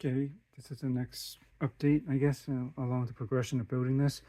Okay, this is the next update, I guess, along the progression of building this.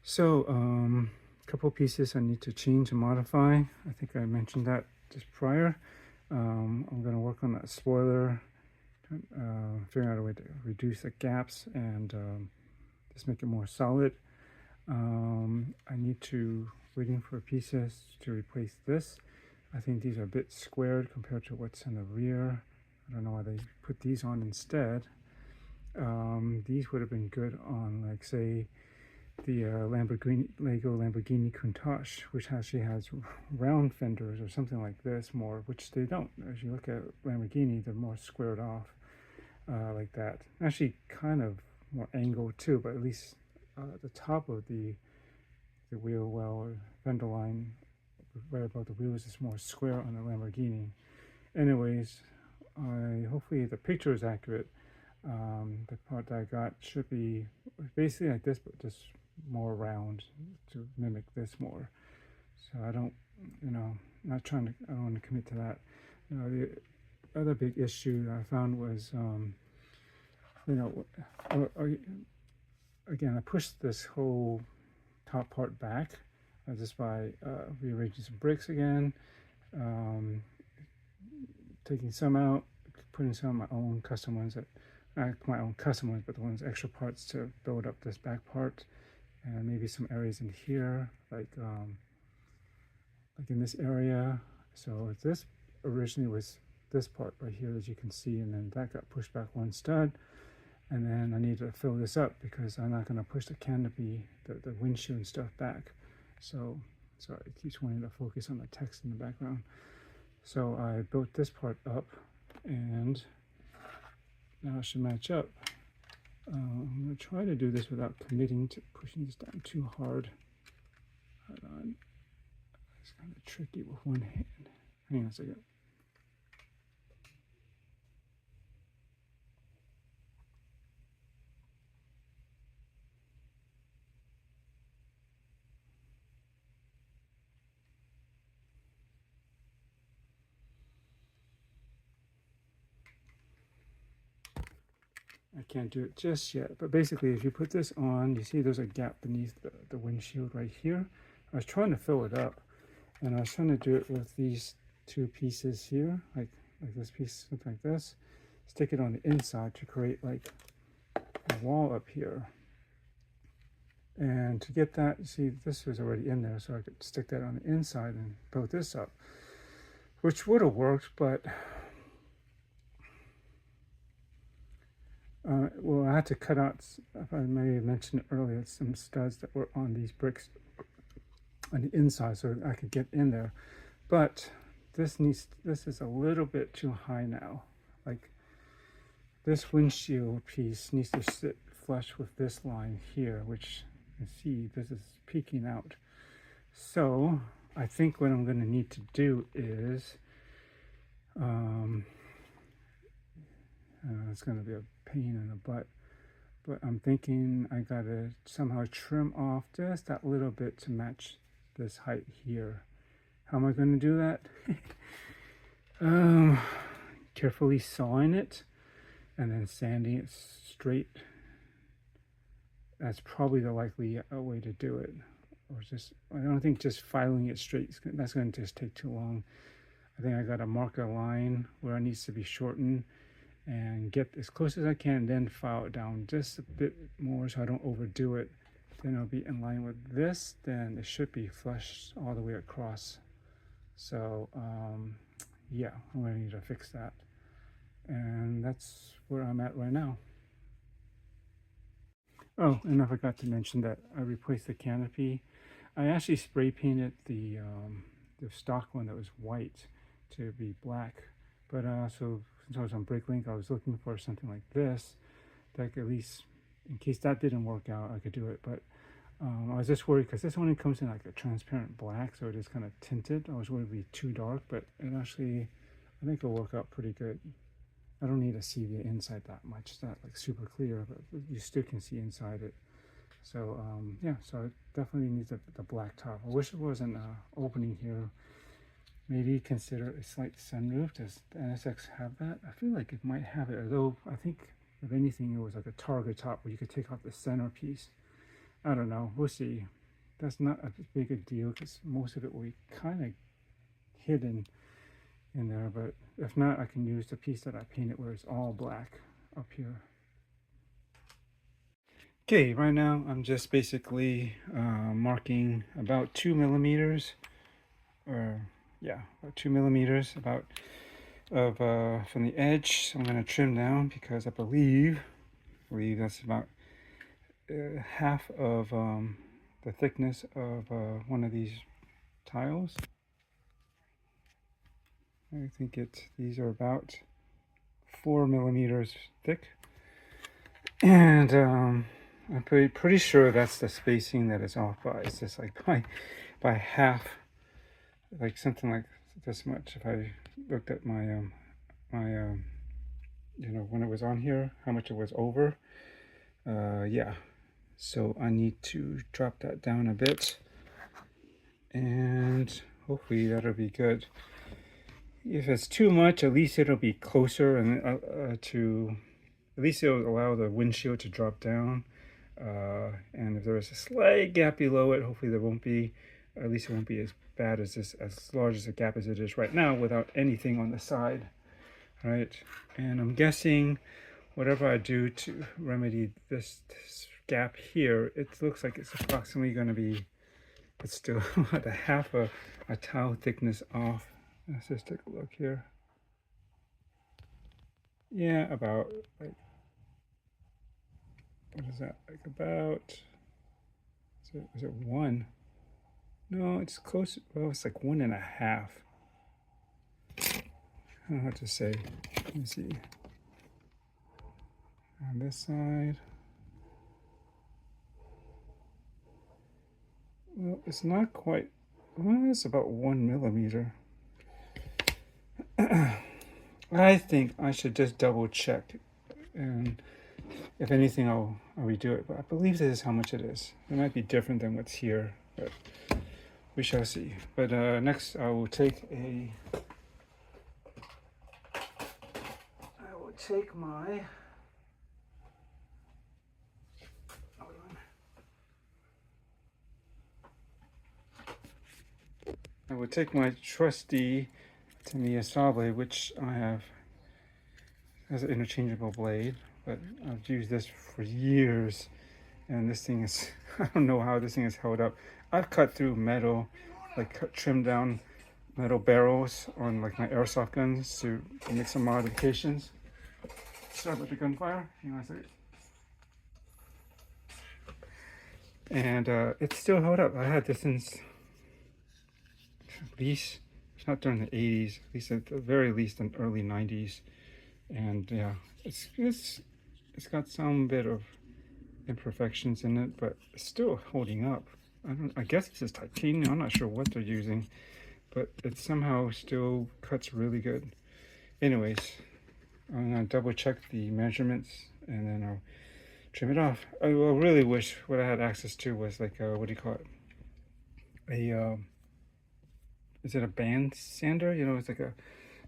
So, a couple pieces I need to change and modify. I think I mentioned that just prior. I'm going to work on that spoiler, figuring out a way to reduce the gaps and just make it more solid. I need to waiting for pieces to replace this. I think these are a bit squared compared to what's in the rear. I don't know why they put these on instead. These would have been good on, like, say, the Lego Lamborghini Countach, which actually has round fenders or something like this more, which they don't. As you look at Lamborghini, they're more squared off like that. Actually, kind of more angled too, but at least the top of the wheel well or fender line right above the wheels is more square on the Lamborghini. Anyways, hopefully the picture is accurate. The part that I got should be basically like this, but just more round to mimic this more. So I don't, not trying to, I don't want to commit to that. The other big issue I found was, again, I pushed this whole top part back just by rearranging some bricks again, taking some out, putting some of my own custom ones that my own custom ones, but the ones extra parts to build up this back part, and maybe some areas in here, like in this area. So this originally was this part right here, as you can see, and then that got pushed back one stud, and then I need to fill this up because I'm not going to push the canopy, the windshield and stuff back. So sorry, it keeps wanting to focus on the text in the background. So I built this part up, and now it should match up. I'm going to try to do this without committing to pushing this down too hard. Hold on. It's kind of tricky with one hand. Hang on a second. I can't do it just yet, but basically if you put this on, you see there's a gap beneath the windshield right here. I was trying to fill it up, and I was trying to do it with these two pieces here, like this piece, something like this. Stick it on the inside to create like a wall up here. And to get that, see, this was already in there, so I could stick that on the inside and build this up, which would have worked, but well, I had to cut out, if I may have mentioned earlier, some studs that were on these bricks on the inside so I could get in there. But this is a little bit too high now. Like, this windshield piece needs to sit flush with this line here, which you can see this is peeking out. So I think what I'm going to need to do is it's going to be a pain in the butt, but I'm thinking I gotta somehow trim off just that little bit to match this height here. How am I going to do that? Carefully sawing it and then sanding it straight. That's probably the likely way to do it. Or just, I don't think just filing it straight, that's going to just take too long. I think I got to mark a line where it needs to be shortened and get as close as I can, then file it down just a bit more so I don't overdo it. Then it'll be in line with this, then it should be flush all the way across. So yeah, I'm going to need to fix that. And that's where I'm at right now. Oh, and I forgot to mention that I replaced the canopy. I actually spray painted the stock one that was white to be black. But so since I was on BrickLink, I was looking for something like this, that at least, in case that didn't work out, I could do it. But I was just worried because this only comes in like a transparent black, so it is kind of tinted. I was worried it would be too dark, but it actually, I think it'll work out pretty good. I don't need to see the inside that much. It's not like super clear, but you still can see inside it. So yeah, so it definitely needs the black top. I wish it was an opening here. Maybe consider a slight sunroof. Does the NSX have that? I feel like it might have it, although I think if anything, it was like a target top where you could take off the centerpiece. I don't know. We'll see. That's not a big a deal because most of it will be kind of hidden in there. But if not, I can use the piece that I painted where it's all black up here. Okay, right now I'm just basically marking about 2 millimeters, or yeah, about 2 millimeters about of from the edge. So I'm going to trim down because I believe that's about half of the thickness of one of these tiles. I think these are about 4 millimeters thick, and I'm pretty sure that's the spacing that it's off by. It's just like by half, like something like this much. If I looked at my you know, when it was on here, how much it was over. Yeah, so I need to drop that down a bit, and hopefully that'll be good. If it's too much, at least it'll be closer, and at least it'll allow the windshield to drop down. And if there is a slight gap below it, hopefully there won't be. At least it won't be as bad as this, as large as a gap as it is right now, without anything on the side. All right, and I'm guessing whatever I do to remedy this gap here, it looks like it's approximately going to be, it's still about a half a tile thickness off. Let's just take a look here. Yeah, about like, what is that? Like about, is it 1? No, it's close. Well, it's like 1.5. I don't know what to say. Let me see. On this side. Well, it's not quite. Well, it's about 1 millimeter. I think I should just double check, and if anything, I'll redo it. But I believe this is how much it is. It might be different than what's here, but we shall see. But next, I will take my. Hold on. I will take my trusty Tamiya saw blade, which I have as an interchangeable blade, but I've used this for years, and this thing is, I don't know how this thing is held up. I've cut through metal, like trimmed down metal barrels on like my airsoft guns to make some modifications. Sorry about the gunfire. Hang on a second. And it's still held up. I had this since at least, it's not during the 80s, at least at the very least in the early 90s. And yeah, it's got some bit of imperfections in it, but it's still holding up. I guess this is titanium. I'm not sure what they're using, but it somehow still cuts really good. Anyways, I'm gonna double check the measurements and then I'll trim it off. I really wish what I had access to was like what do you call it? Is it a band sander? You know, it's like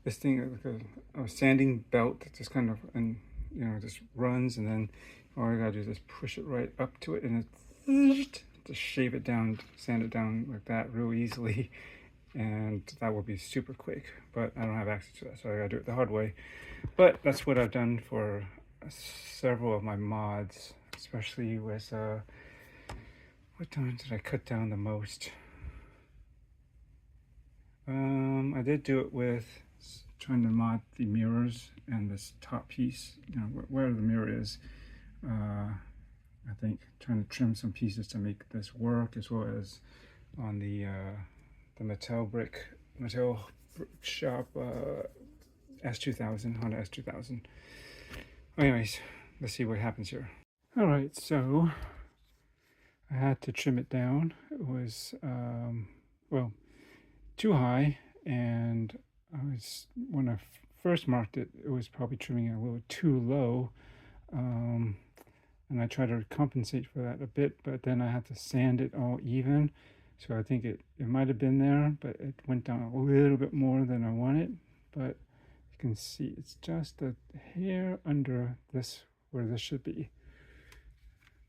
this thing, like a sanding belt that just kind of, and you know, just runs, and then all I gotta do is just push it right up to it, and it just shave it down, sand it down like that real easily, and that will be super quick. But I don't have access to that, so I gotta do it the hard way. But that's what I've done for several of my mods, especially with what time did I cut down the most? I did do it with trying to mod the mirrors and this top piece, you know, where the mirror is. I think trying to trim some pieces to make this work, as well as on the Mattel brick shop S2000, Honda S2000. Anyways, let's see what happens here. All right, so I had to trim it down. It was well, too high, and when I first marked it, it was probably trimming it a little too low, and I tried to compensate for that a bit, but then I had to sand it all even, so I think it might have been there, but it went down a little bit more than I wanted. But you can see it's just a hair under this where this should be.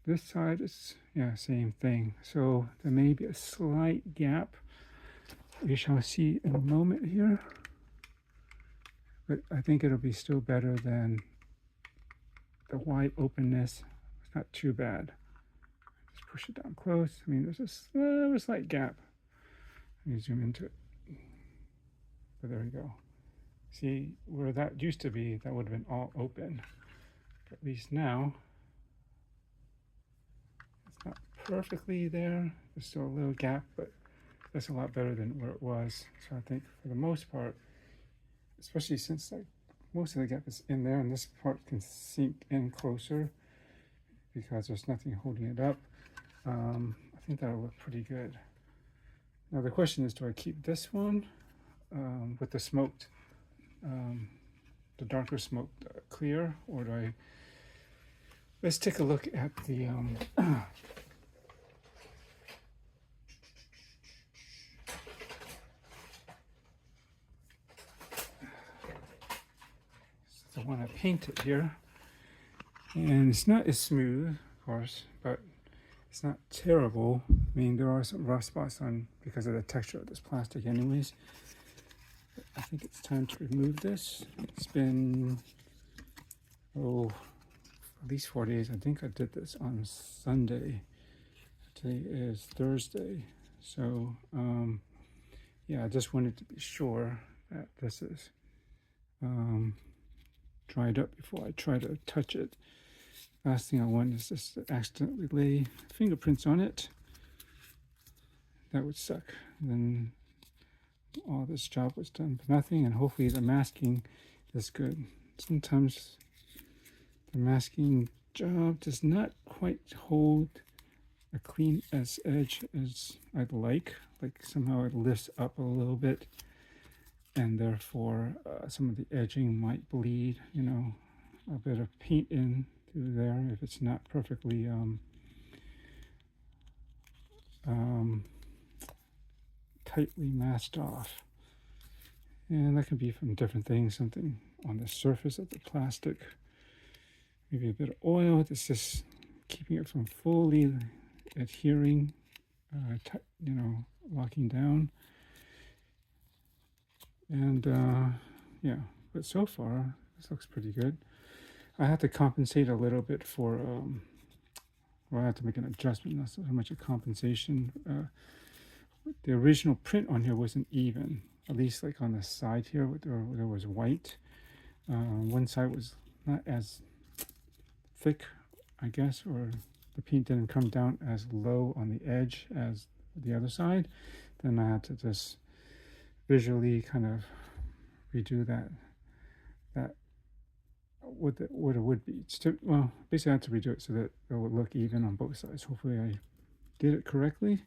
This side is, yeah, same thing. So there may be a slight gap. We shall see in a moment here. But I think it'll be still better than the wide openness. It's not too bad. Just push it down close. I mean, there's a slight gap. Let me zoom into it. But there we go. See, where that used to be, that would have been all open. But at least now, it's not perfectly there. There's still a little gap, but that's a lot better than where it was. So I think for the most part, especially since like most of the gap is in there and this part can sink in closer because there's nothing holding it up, I think that'll look pretty good. Now the question is, do I keep this one with the smoked, the darker smoked clear, or do I, let's take a look at the the one I painted here, and it's not as smooth, of course, but it's not terrible. I mean, there are some rough spots on because of the texture of this plastic anyways. But I think it's time to remove this. It's been, oh, at least 4 days. I think I did this on Sunday. Today is Thursday. So, yeah, I just wanted to be sure that this is dried up before I try to touch it. Last thing I want is just to accidentally lay fingerprints on it. That would suck. Then all this job was done for nothing, and hopefully the masking is good. Sometimes the masking job does not quite hold a clean edge as I'd like somehow it lifts up a little bit, and therefore some of the edging might bleed, you know, a bit of paint in through there if it's not perfectly tightly masked off. And that can be from different things, something on the surface of the plastic, maybe a bit of oil that's just keeping it from fully adhering, you know, locking down. And yeah, but so far this looks pretty good. I have to compensate a little bit for, well, I have to make an adjustment, not so much a compensation. The original print on here wasn't even, at least like on the side here, there was white. One side was not as thick, I guess, or the paint didn't come down as low on the edge as the other side. Then I had to just visually kind of redo that what it would be. Well, basically I had to redo it so that it would look even on both sides. Hopefully I did it correctly.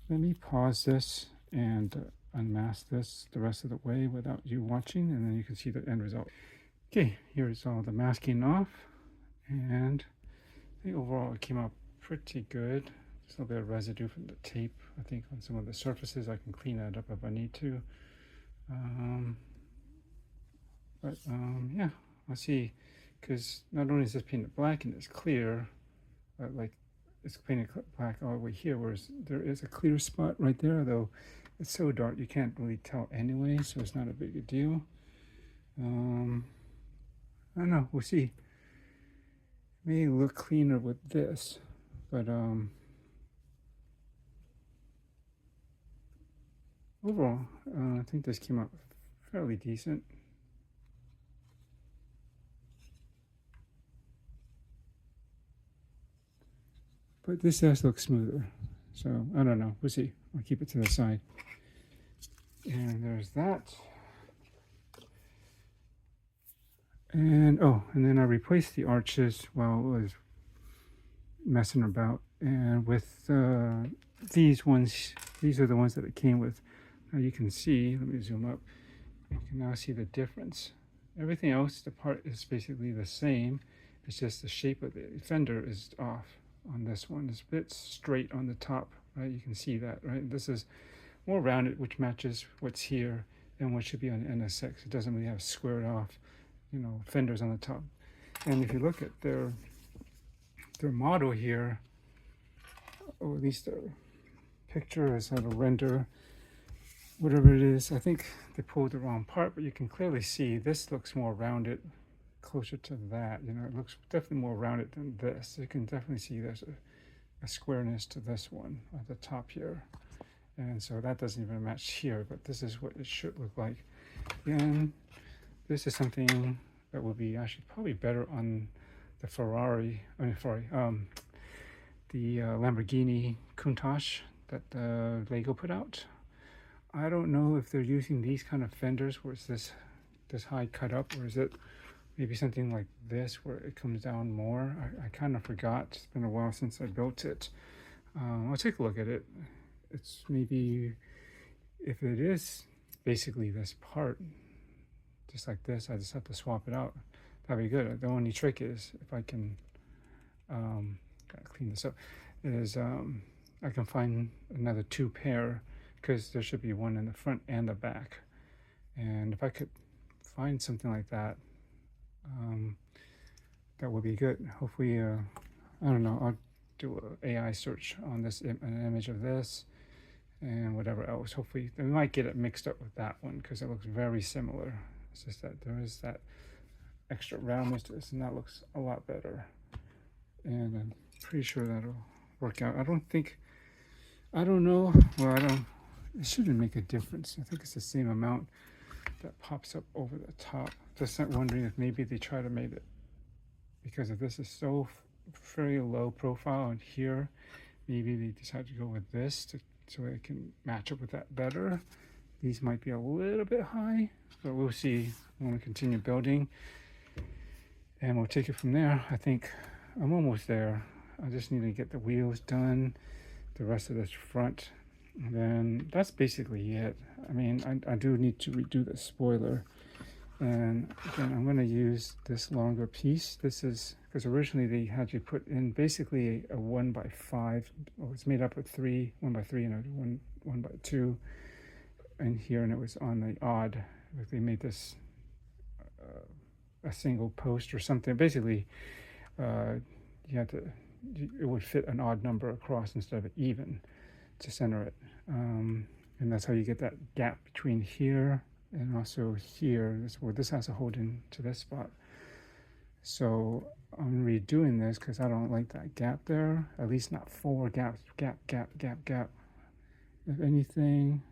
Let me pause this and unmask this the rest of the way without you watching, and then you can see the end result. Okay, here's all the masking off, and I think overall it came out pretty good. Just a little bit of residue from the tape, I think, on some of the surfaces. I can clean that up if I need to. Yeah, I'll see, because not only is this painted black and it's clear, but like it's painted black all the way here, whereas there is a clear spot right there, though it's so dark you can't really tell anyway, so it's not a big a deal. I don't know, we'll see. It may look cleaner with this, but overall, I think this came out fairly decent. But this does look smoother, so I don't know. We'll see. I'll keep it to the side. And there's that. And oh, and then I replaced the arches while it was messing about. And with these ones, these are the ones that it came with. Now you can see, let me zoom up. You can now see the difference. Everything else, the part is basically the same. It's just the shape of the fender is off on this one. It's a bit straight on the top, right? You can see that, right? This is more rounded, which matches what's here. and what should be on the NSX. It doesn't really have squared off, you know, fenders on the top. And if you look at their model here, or at least their picture is how to render whatever it is. I think they pulled the wrong part, but you can clearly see this looks more rounded, closer to that. You know, it looks definitely more rounded than this. You can definitely see there's a squareness to this one at the top here. And so that doesn't even match here, but this is what it should look like. And this is something that will be actually probably better on the the Lamborghini Countach that Lego put out. I don't know if they're using these kind of fenders where it's this high cut up, or is it maybe something like this where it comes down more. I kind of forgot. It's been a while since I built it. I'll take a look at it. It's maybe, if it is basically this part, just like this, I just have to swap it out. That'd be good. The only trick is if I can, gotta clean this up, is I can find another 2 pair, because there should be one in the front and the back. And if I could find something like that, that would be good. Hopefully, I don't know, I'll do an AI search on this, an image of this and whatever else. Hopefully, we might get it mixed up with that one because it looks very similar. It's just that there is that extra roundness to this, and that looks a lot better. And I'm pretty sure that'll work out. I don't know, well, it shouldn't make a difference. I think it's the same amount that pops up over the top. Just not wondering if maybe they try to make it, because if this is so very low profile and here, maybe they decide to go with this so it can match up with that better. These might be a little bit high, but we'll see when we continue building, and we'll take it from there. I think I'm almost there. I just need to get the wheels done, the rest of this front, and then that's basically it. I mean, I do need to redo the spoiler, and again, I'm going to use this longer piece. This is because originally they had you put in basically a 1x5. Well, it's made up of 3 1x3 and a 1x2 in here, and it was on the odd. They made this a single post or something. Basically, you had to, it would fit an odd number across instead of even to center it, and that's how you get that gap between here and also here. This where this has to hold in to this spot. So I'm redoing this because I don't like that gap there. At least not 4 gaps. Gap. If anything,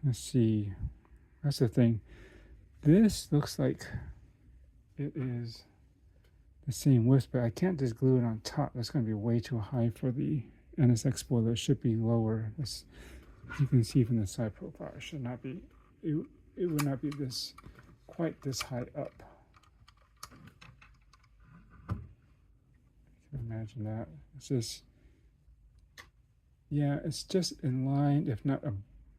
let's see. That's the thing. This looks like it is the same width, but I can't just glue it on top. That's going to be way too high for the NSX spoiler. It should be lower. This, you can see from the side profile, it should not be, it would not be this, quite this high up. You can imagine that. It's just, yeah, it's just in line, if not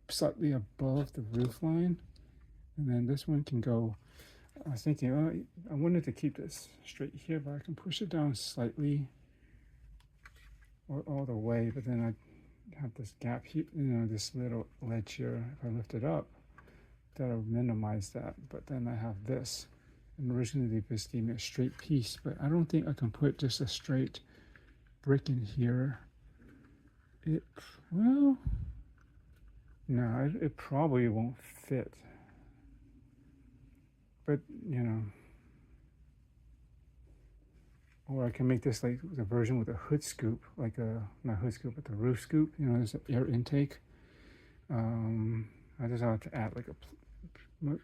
slightly above the roof line. And then this one can go, I was thinking, oh, I wanted to keep this straight here, but I can push it down slightly or all the way, but then I have this gap here, you know, this little ledge here. If I lift it up, that'll minimize that. But then I have this, and originally they just gave me a straight piece, but I don't think I can put just a straight brick in here. Well, no, it probably won't fit. But, you know, or I can make this like the version with a hood scoop, like a, not hood scoop, but the roof scoop, you know, there's an air intake. I just have to add like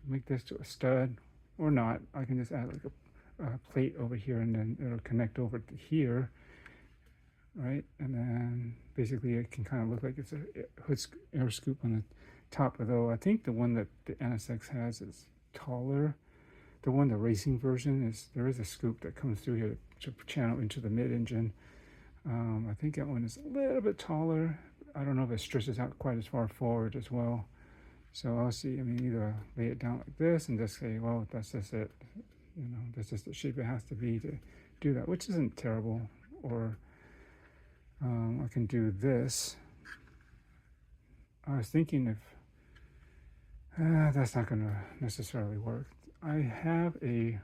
make this to a stud, or not. I can just add like a plate over here, and then it'll connect over to here, right? And then basically it can kind of look like it's a hood air scoop on the top, although I think the one that the NSX has is taller. The one, the racing version, there is a scoop that comes through here to channel into the mid-engine. I think that one is a little bit taller. I don't know if it stretches out quite as far forward as well. So I'll see. I mean, either lay it down like this and just say, well, that's just it. You know, that's just the shape it has to be to do that, which isn't terrible. Or I can do this. I was thinking if That's not gonna necessarily work. I have I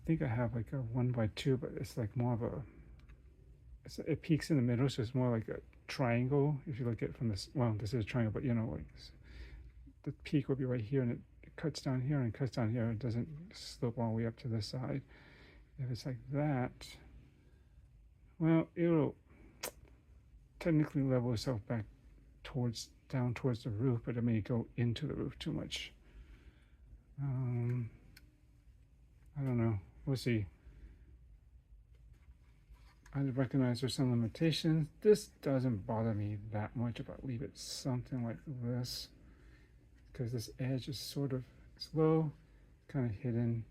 think I have like a 1x2, but it's like more of it peaks in the middle, so it's more like a triangle. If you look at it from this, well, this is a triangle, but you know, like the peak will be right here, and it cuts down here and cuts down here. It doesn't slope all the way up to this side. If it's like that, well, it'll technically level itself back down towards the roof, but it may go into the roof too much. I don't know. We'll see. I recognize there's some limitations. This doesn't bother me that much, if I leave it something like this, because this edge is sort of low, kind of hidden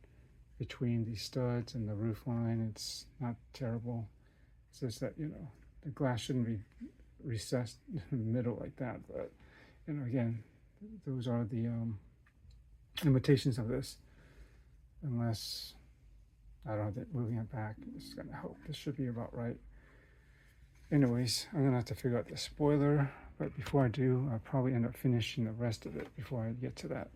between the studs and the roof line. It's not terrible. It's just that, you know, the glass shouldn't be recessed in the middle like that. But, you know, again, those are the limitations of this. Unless, I don't know, moving it back is going to help. This should be about right. Anyways, I'm going to have to figure out the spoiler. But before I do, I'll probably end up finishing the rest of it before I get to that.